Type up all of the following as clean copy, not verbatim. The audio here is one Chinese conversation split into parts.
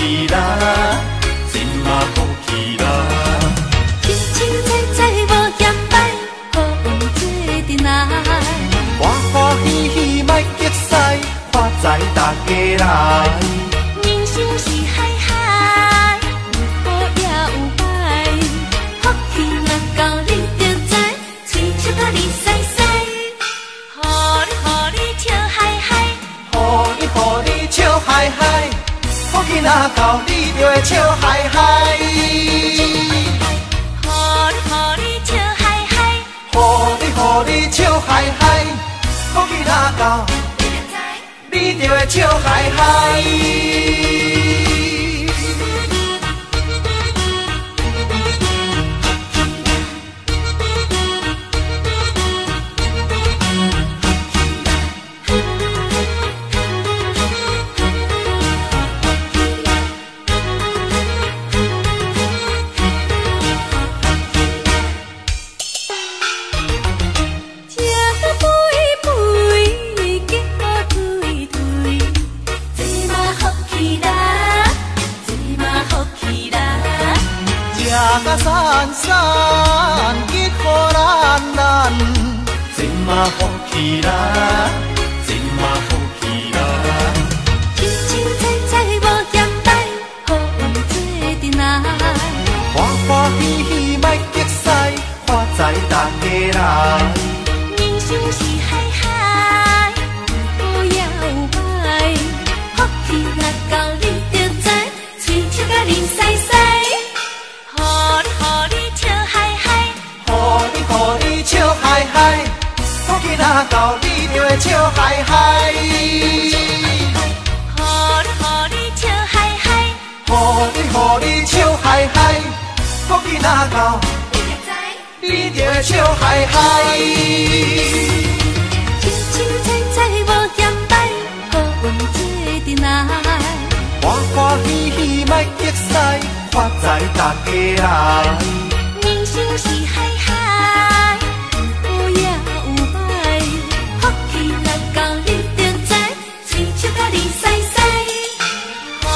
气啦，真嘛福气啦。清清彩彩无嫌歹，好运做阵来。欢欢喜喜莫激使，发财大家来。人生是海海，有好也有歹，福气若到你就知，嘴笑甲你使使。予你笑嗨嗨，予你笑嗨嗨，福气若到你就会笑嗨嗨。予你笑嗨嗨，予你笑嗨嗨，福气若到你就会笑嗨嗨。食甲散散，吉予咱，真嘛福气啦，真嘛福气啦。清清彩彩无嫌歹，好运做阵来。欢欢喜喜莫激使，发财大家来。人生是海海，有好也有歹，福气若到你就知，嘴笑甲你使使。予你笑嗨嗨，予你笑嗨嗨，福气若到你就会笑嗨嗨。予你笑嗨嗨，予你笑嗨嗨，福气若到你就会笑嗨嗨。清清彩彩无嫌歹，好运做阵来。欢欢喜喜莫激使，发财大家来。人生是海海，有好也有歹，福气若到你就知，嘴笑甲你使使。予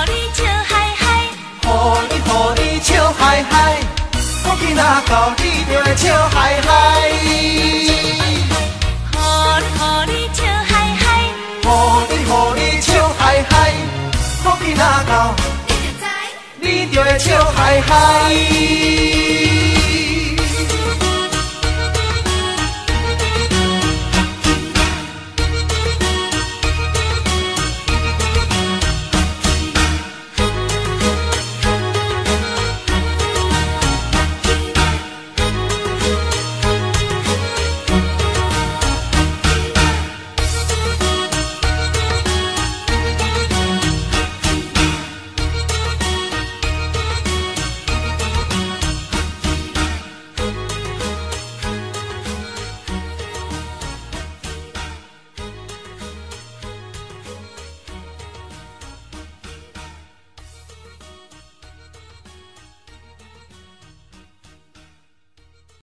你笑嗨嗨，予你笑嗨嗨，福气若到你就会笑嗨嗨。予你笑嗨嗨，予你笑嗨嗨，福气若到你就会笑嗨嗨。